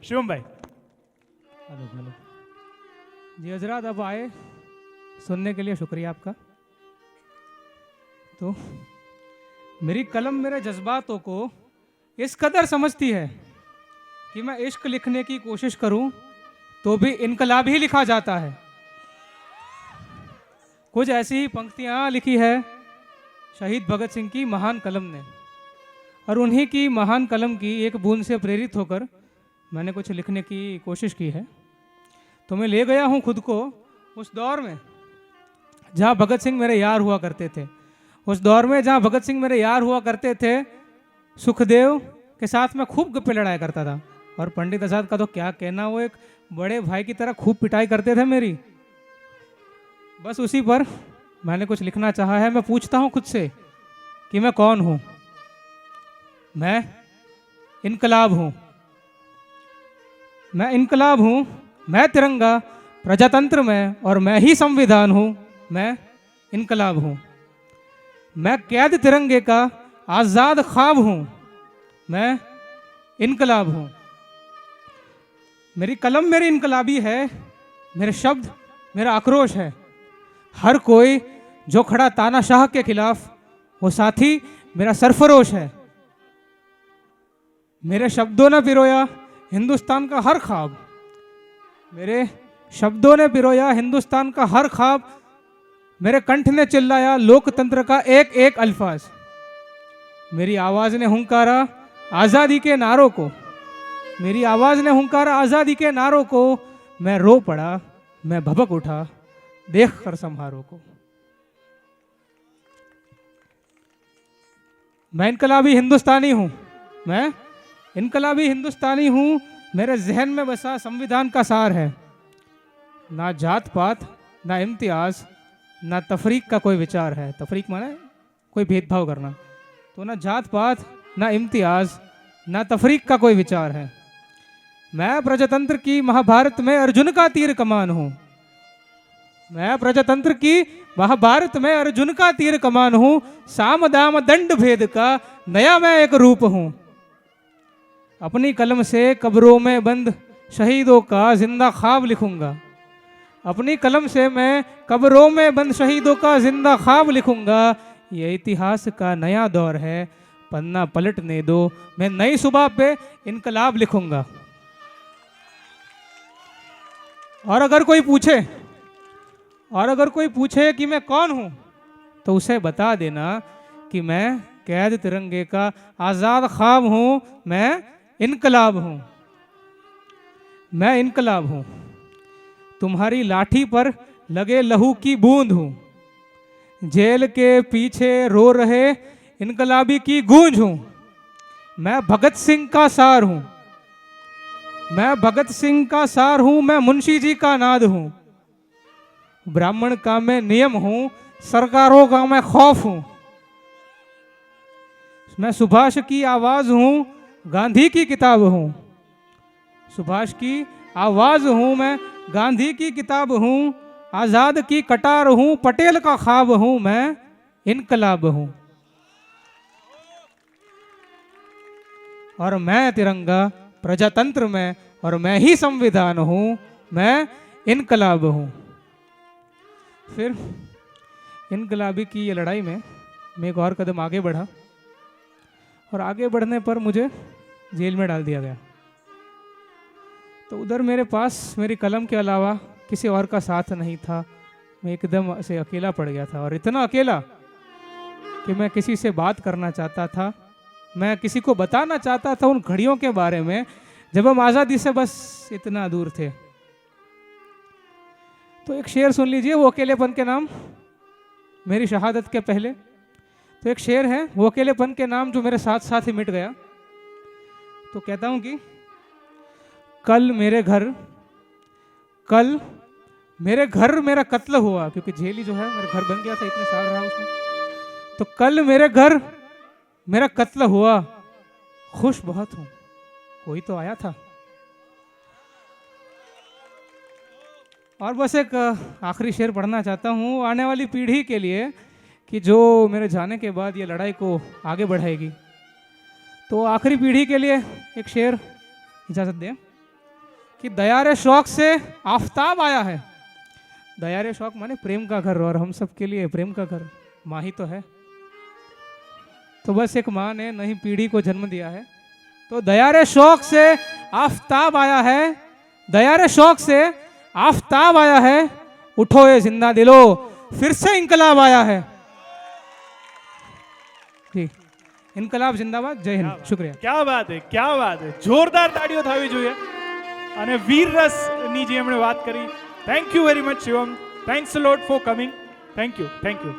शिवम भाई। Hello hello जी हजरात, अब आए सुनने के लिए शुक्रिया आपका। तो मेरी कलम मेरे जज्बातों को इस कदर समझती है कि मैं इश्क लिखने की कोशिश करूं तो भी इनकलाब ही लिखा जाता है। कुछ ऐसी ही पंक्तियां लिखी है शहीद भगत सिंह की महान कलम ने, और उन्हीं की महान कलम की एक बूंद से प्रेरित होकर मैंने कुछ लिखने की कोशिश की है। तो मैं ले गया हूँ खुद को उस दौर में जहाँ भगत सिंह मेरे यार हुआ करते थे, उस दौर में जहाँ भगत सिंह मेरे यार हुआ करते थे। सुखदेव के साथ मैं खूब गप्पे लड़ाया करता था, और पंडित आजाद का तो क्या कहना, वो एक बड़े भाई की तरह खूब पिटाई करते थे मेरी। बस उसी पर मैंने कुछ लिखना चाहा है। मैं पूछता हूँ खुद से कि मैं कौन हूँ। मैं इनकलाब हूँ, मैं इनकलाब हूँ, मैं तिरंगा प्रजातंत्र में, और मैं ही संविधान हूँ। मैं इनकलाब हूँ, मैं कैद तिरंगे का आज़ाद ख्वाब हूँ। मैं इनकलाब हूँ। मेरी कलम मेरी इनकलाबी है, मेरे शब्द मेरा आक्रोश है। हर कोई जो खड़ा तानाशाह के खिलाफ, वो साथी मेरा सरफरोश है। मेरे शब्दों ने पिरोया हिंदुस्तान का हर ख्वाब, मेरे शब्दों ने पिरोया हिंदुस्तान का हर ख्वाब। मेरे कंठ ने चिल्लाया लोकतंत्र का एक एक अल्फाज। मेरी आवाज ने हुंकारा आजादी के नारों को, मेरी आवाज ने हुंकारा आजादी के नारों को। मैं रो पड़ा, मैं भबक उठा देख कर समारोह को। मैं इनकलाबी हिंदुस्तानी हूं, मैं इनकलाबी हिंदुस्तानी हूं। मेरे जहन में बसा संविधान का सार है। ना जात पात, ना इम्तियाज, ना तफरीक का कोई विचार है। तफरीक माने कोई भेदभाव करना। तो ना जात पात, ना इम्तियाज, ना तफरीक का कोई विचार है। मैं प्रजातंत्र की महाभारत में अर्जुन का तीर कमान हूं। मैं प्रजातंत्र की महाभारत में अर्जुन का तीर कमान हूं। साम दाम दंड भेद का नया मैं एक रूप हूं। अपनी कलम से कब्रों में बंद शहीदों का जिंदा ख्वाब लिखूंगा। अपनी कलम से मैं कब्रों में बंद शहीदों का जिंदा ख्वाब लिखूंगा। ये इतिहास का नया दौर है, पन्ना पलटने दो, मैं नई सुबह पे इनकलाब लिखूंगा। और अगर कोई पूछे कि मैं कौन हूं, तो उसे बता देना कि मैं कैद तिरंगे का आजाद ख्वाब हूं। मैं इनकलाब हूं, मैं इनकलाब हूं। तुम्हारी लाठी पर लगे लहू की बूंद हूं। जेल के पीछे रो रहे इनकलाबी की गूंज हूं। मैं भगत सिंह का सार हूं, मैं भगत सिंह का सार हूं। मैं मुंशी जी का नाद हूं। ब्राह्मण का मैं नियम हूं, सरकारों का मैं खौफ हूं। मैं सुभाष की आवाज हूं, गांधी की किताब हूं। सुभाष की आवाज हूं, मैं गांधी की किताब हूं। आजाद की कटार हूं, पटेल का ख्वाब हूं। मैं इनकलाब हूं, और मैं तिरंगा प्रजातंत्र में, और मैं ही संविधान हूं। मैं इनकलाब हूं। फिर इनकलाबी की ये लड़ाई में मैं एक और कदम आगे बढ़ा, और आगे बढ़ने पर मुझे जेल में डाल दिया गया। तो उधर मेरे पास मेरी कलम के अलावा किसी और का साथ नहीं था। मैं एकदम से अकेला पड़ गया था, और इतना अकेला कि मैं किसी से बात करना चाहता था, मैं किसी को बताना चाहता था उन घड़ियों के बारे में जब हम आज़ादी से बस इतना दूर थे। तो एक शेर सुन लीजिए, वो अकेलेपन के नाम, मेरी शहादत के पहले। तो एक शेर है, वो अकेलेपन के नाम, जो मेरे साथ साथ ही मिट गया। तो कहता हूं कि कल मेरे घर मेरा कत्ल हुआ, क्योंकि जेल जो है मेरा घर बन गया था, इतने साल रहा उसमें। तो कल मेरे घर मेरा कत्ल हुआ, खुश बहुत हूं, कोई तो आया था। और बस एक आखिरी शेर पढ़ना चाहता हूँ आने वाली पीढ़ी के लिए, कि जो मेरे जाने के बाद ये लड़ाई को आगे बढ़ाएगी। तो आखिरी पीढ़ी के लिए एक शेर, इजाज़त दें। कि दया रे शौक से आफताब आया है। दया रे शौक माने प्रेम का घर, और हम सब के लिए प्रेम का घर माँ ही तो है। तो बस एक माँ ने नई पीढ़ी को जन्म दिया है। तो दया रे शौक से आफताब आया है, दया रे शौक से आफताब आया है, उठो ये जिंदा दिलो, फिर से इंकलाब आया है। जी, ઇન્કલાબ જિંદાબાદ, જય હિન્દ, શુક્રિયા। क्या बात है, क्या बात है, જોરદાર તાળીઓ થવી જોઈએ। અને વીર રસની જે એમણે વાત કરી, thank you very much Shivam, thanks a lot four coming, thank you, thank you.